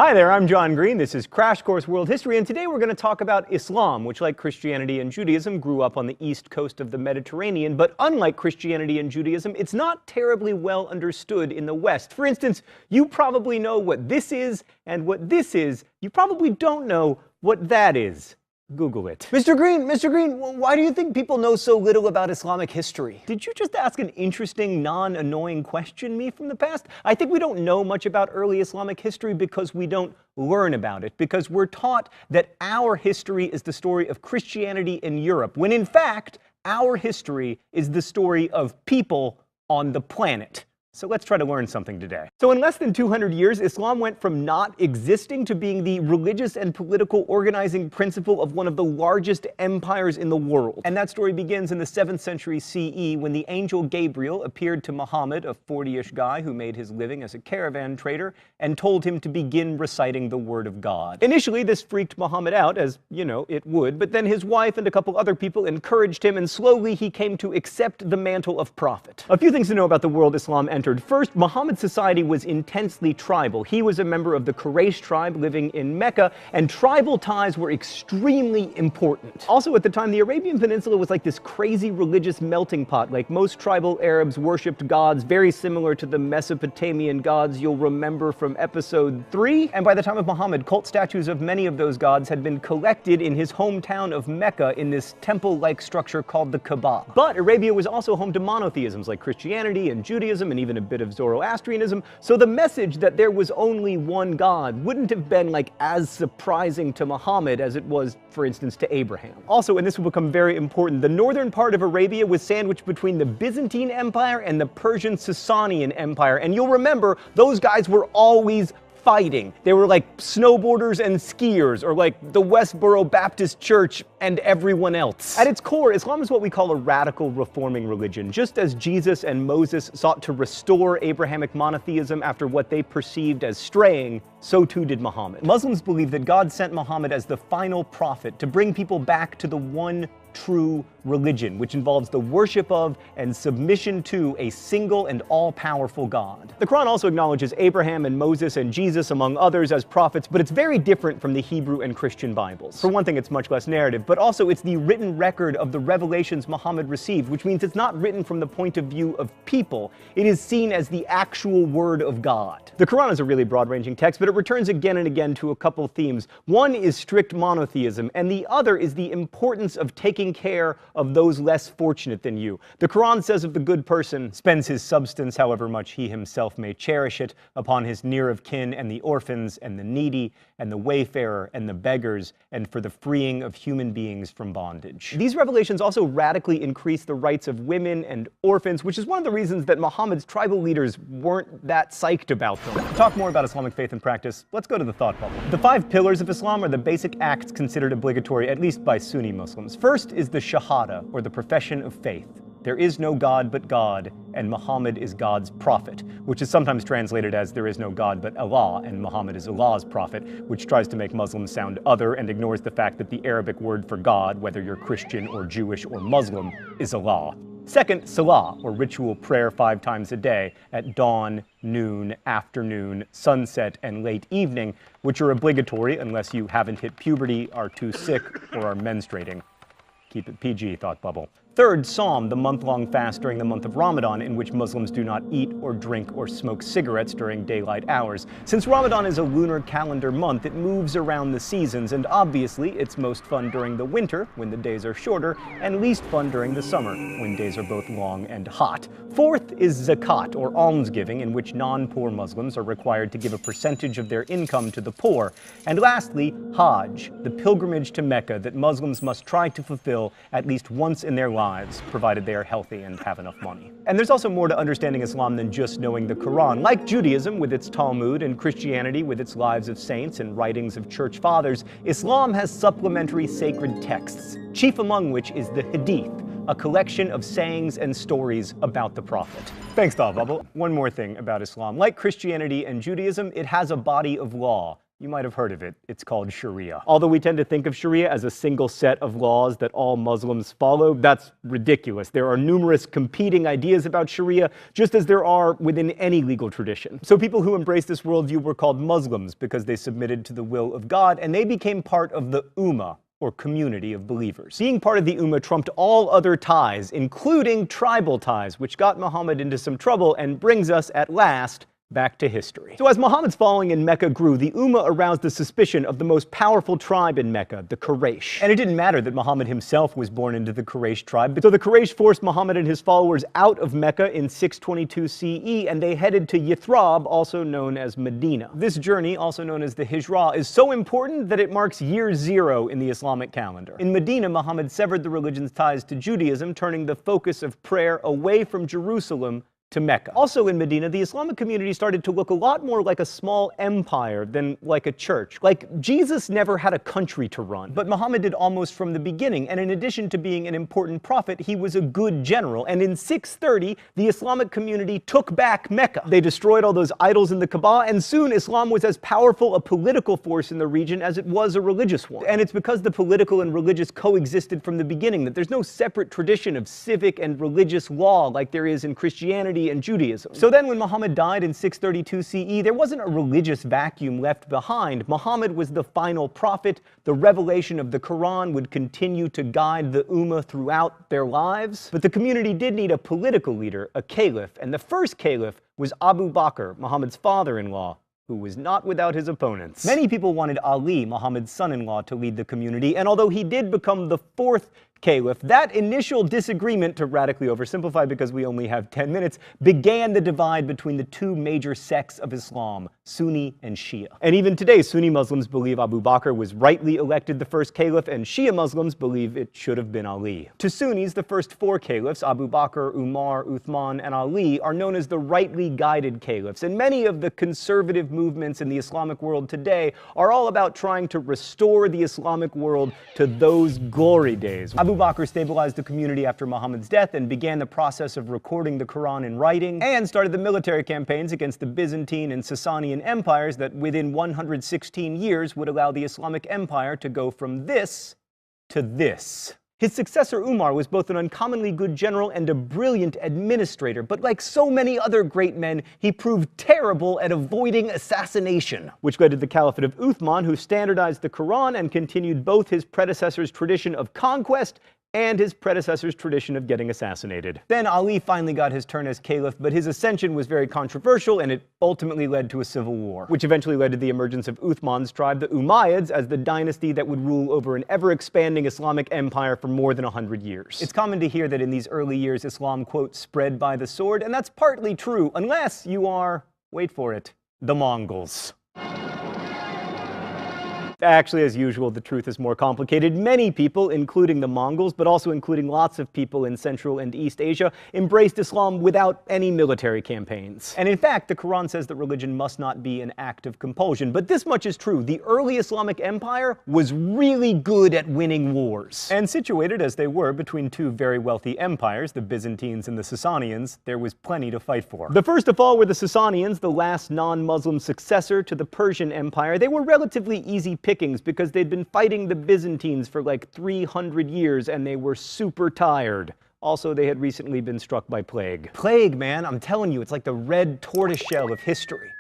Hi there, I'm John Green. This is Crash Course World History, and today we're going to talk about Islam, which, like Christianity and Judaism, grew up on the east coast of the Mediterranean. But unlike Christianity and Judaism, it's not terribly well understood in the West. For instance, you probably know what this is and what this is. You probably don't know what that is. Google it. Mr. Green, why do you think people know so little about Islamic history? Did you just ask an interesting, non-annoying question me from the past? I think we don't know much about early Islamic history because we don't learn about it, because we're taught that our history is the story of Christianity in Europe, when in fact, our history is the story of people on the planet. So let's try to learn something today. So in less than 200 years, Islam went from not existing to being the religious and political organizing principle of one of the largest empires in the world. And that story begins in the 7th century CE when the angel Gabriel appeared to Muhammad, a 40-ish guy who made his living as a caravan trader, and told him to begin reciting the word of God. Initially, this freaked Muhammad out, as, you know, it would, but then his wife and a couple other people encouraged him, and slowly he came to accept the mantle of prophet. A few things to know about the world Islam entered. First, Muhammad's society was intensely tribal. He was a member of the Quraysh tribe living in Mecca, and tribal ties were extremely important. Also, at the time, the Arabian Peninsula was like this crazy religious melting pot. Like most tribal Arabs worshipped gods very similar to the Mesopotamian gods you'll remember from episode 3. And by the time of Muhammad, cult statues of many of those gods had been collected in his hometown of Mecca in this temple-like structure called the Kaaba. But Arabia was also home to monotheisms like Christianity and Judaism and even a bit of Zoroastrianism, so the message that there was only one God wouldn't have been like as surprising to Muhammad as it was, for instance, to Abraham. Also, and this will become very important, the northern part of Arabia was sandwiched between the Byzantine Empire and the Persian Sasanian Empire, and you'll remember those guys were always fighting. They were like snowboarders and skiers, or like the Westboro Baptist Church and everyone else. At its core, Islam is what we call a radical reforming religion. Just as Jesus and Moses sought to restore Abrahamic monotheism after what they perceived as straying, so too did Muhammad. Muslims believe that God sent Muhammad as the final prophet to bring people back to the one true religion, which involves the worship of and submission to a single and all-powerful God. The Quran also acknowledges Abraham and Moses and Jesus, among others, as prophets, but it's very different from the Hebrew and Christian Bibles. For one thing, it's much less narrative, but also it's the written record of the revelations Muhammad received, which means it's not written from the point of view of people. It is seen as the actual word of God. The Quran is a really broad-ranging text, but it returns again and again to a couple themes. One is strict monotheism, and the other is the importance of taking care of those less fortunate than you. The Quran says of the good person, spends his substance, however much he himself may cherish it, upon his near of kin and the orphans and the needy and the wayfarer and the beggars, and for the freeing of human beings from bondage. These revelations also radically increase the rights of women and orphans, which is one of the reasons that Muhammad's tribal leaders weren't that psyched about them. To talk more about Islamic faith and practice, let's go to the thought bubble. The 5 pillars of Islam are the basic acts considered obligatory, at least by Sunni Muslims. First is the Shahada, or the profession of faith. There is no God but God, and Muhammad is God's prophet, which is sometimes translated as there is no God but Allah, and Muhammad is Allah's prophet, which tries to make Muslims sound other and ignores the fact that the Arabic word for God, whether you're Christian or Jewish or Muslim, is Allah. Second, Salah, or ritual prayer 5 times a day, at dawn, noon, afternoon, sunset, and late evening, which are obligatory unless you haven't hit puberty, are too sick, or are menstruating. Keep it PG, thought bubble. Third, Psalm, the month-long fast during the month of Ramadan, in which Muslims do not eat or drink or smoke cigarettes during daylight hours. Since Ramadan is a lunar calendar month, it moves around the seasons, and obviously it's most fun during the winter, when the days are shorter, and least fun during the summer, when days are both long and hot. Fourth is Zakat, or almsgiving, in which non-poor Muslims are required to give a percentage of their income to the poor. And lastly, Hajj, the pilgrimage to Mecca that Muslims must try to fulfill at least once in their lives, provided they are healthy and have enough money. And there's also more to understanding Islam than just knowing the Quran. Like Judaism with its Talmud and Christianity with its lives of saints and writings of church fathers, Islam has supplementary sacred texts, chief among which is the Hadith, a collection of sayings and stories about the Prophet. Thanks, Thought Bubble. One more thing about Islam. Like Christianity and Judaism, it has a body of law, You might have heard of it. It's called Sharia. Although we tend to think of Sharia as a single set of laws that all Muslims follow, that's ridiculous. There are numerous competing ideas about Sharia, just as there are within any legal tradition. So people who embraced this worldview were called Muslims because they submitted to the will of God, and they became part of the Ummah, or community of believers. Being part of the Ummah trumped all other ties, including tribal ties, which got Muhammad into some trouble and brings us, at last, back to history. So as Muhammad's following in Mecca grew, the Ummah aroused the suspicion of the most powerful tribe in Mecca, the Quraysh. And it didn't matter that Muhammad himself was born into the Quraysh tribe, so the Quraysh forced Muhammad and his followers out of Mecca in 622 CE, and they headed to Yathrib, also known as Medina. This journey, also known as the Hijra, is so important that it marks year zero in the Islamic calendar. In Medina, Muhammad severed the religion's ties to Judaism, turning the focus of prayer away from Jerusalem to Mecca. Also in Medina, the Islamic community started to look a lot more like a small empire than like a church. Like, Jesus never had a country to run, but Muhammad did almost from the beginning, and in addition to being an important prophet, he was a good general. And in 630, the Islamic community took back Mecca. They destroyed all those idols in the Kaaba, and soon Islam was as powerful a political force in the region as it was a religious one. And it's because the political and religious coexisted from the beginning that there's no separate tradition of civic and religious law like there is in Christianity and Judaism. So then when Muhammad died in 632 CE, there wasn't a religious vacuum left behind. Muhammad was the final prophet. The revelation of the Quran would continue to guide the Ummah throughout their lives. But the community did need a political leader, a caliph, and the first caliph was Abu Bakr, Muhammad's father-in-law, who was not without his opponents. Many people wanted Ali, Muhammad's son-in-law, to lead the community, and although he did become the fourth caliph, that initial disagreement, to radically oversimplify because we only have 10 minutes, began the divide between the two major sects of Islam, Sunni and Shia. And even today, Sunni Muslims believe Abu Bakr was rightly elected the first caliph, and Shia Muslims believe it should have been Ali. To Sunnis, the first four caliphs, Abu Bakr, Umar, Uthman, and Ali, are known as the rightly guided caliphs, and many of the conservative movements in the Islamic world today are all about trying to restore the Islamic world to those glory days. Abu Bakr stabilized the community after Muhammad's death and began the process of recording the Quran in writing, and started the military campaigns against the Byzantine and Sasanian empires that within 116 years would allow the Islamic Empire to go from this to this. His successor Umar was both an uncommonly good general and a brilliant administrator, but like so many other great men, he proved terrible at avoiding assassination, which led to the Caliphate of Uthman, who standardized the Quran and continued both his predecessor's tradition of conquest and his predecessor's tradition of getting assassinated. Then Ali finally got his turn as caliph, but his ascension was very controversial, and it ultimately led to a civil war, which eventually led to the emergence of Uthman's tribe, the Umayyads, as the dynasty that would rule over an ever-expanding Islamic empire for more than 100 years. It's common to hear that in these early years, Islam, quote, spread by the sword, and that's partly true, unless you are, wait for it, the Mongols. Actually, as usual, the truth is more complicated. Many people, including the Mongols, but also including lots of people in Central and East Asia, embraced Islam without any military campaigns. And in fact, the Quran says that religion must not be an act of compulsion. But this much is true. The early Islamic Empire was really good at winning wars. And situated as they were between two very wealthy empires, the Byzantines and the Sasanians, there was plenty to fight for. The first of all were the Sasanians, the last non-Muslim successor to the Persian Empire. They were relatively easy pickings because they'd been fighting the Byzantines for like 300 years and they were super tired. Also, they had recently been struck by plague. Plague, man, I'm telling you, it's like the red tortoiseshell of history.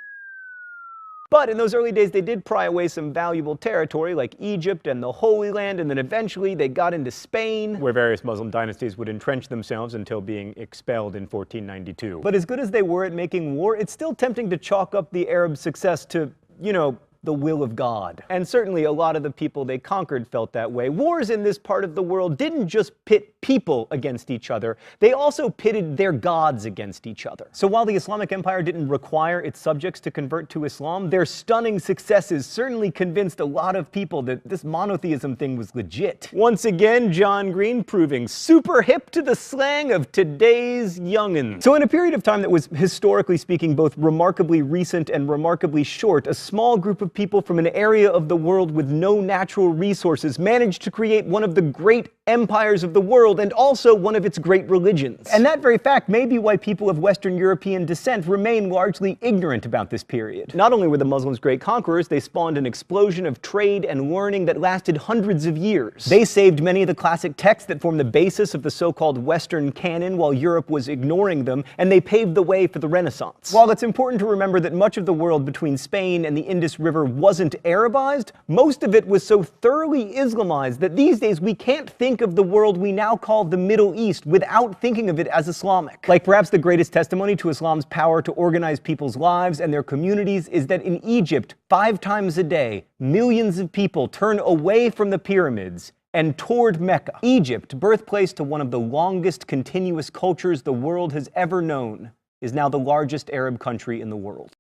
But in those early days, they did pry away some valuable territory like Egypt and the Holy Land, and then eventually they got into Spain, where various Muslim dynasties would entrench themselves until being expelled in 1492. But as good as they were at making war, it's still tempting to chalk up the Arab success to, you know, the will of God. And certainly a lot of the people they conquered felt that way. Wars in this part of the world didn't just pit people against each other, they also pitted their gods against each other. So while the Islamic Empire didn't require its subjects to convert to Islam, their stunning successes certainly convinced a lot of people that this monotheism thing was legit. Once again, John Green proving super hip to the slang of today's young'uns. So in a period of time that was, historically speaking, both remarkably recent and remarkably short, a small group of people from an area of the world with no natural resources managed to create one of the great empires of the world and also one of its great religions. And that very fact may be why people of Western European descent remain largely ignorant about this period. Not only were the Muslims great conquerors, they spawned an explosion of trade and learning that lasted hundreds of years. They saved many of the classic texts that form the basis of the so-called Western canon while Europe was ignoring them, and they paved the way for the Renaissance. While it's important to remember that much of the world between Spain and the Indus River wasn't Arabized, most of it was so thoroughly Islamized that these days we can't think of the world we now call the Middle East without thinking of it as Islamic. Like perhaps the greatest testimony to Islam's power to organize people's lives and their communities is that in Egypt, 5 times a day, millions of people turn away from the pyramids and toward Mecca. Egypt, birthplace to one of the longest continuous cultures the world has ever known, is now the largest Arab country in the world.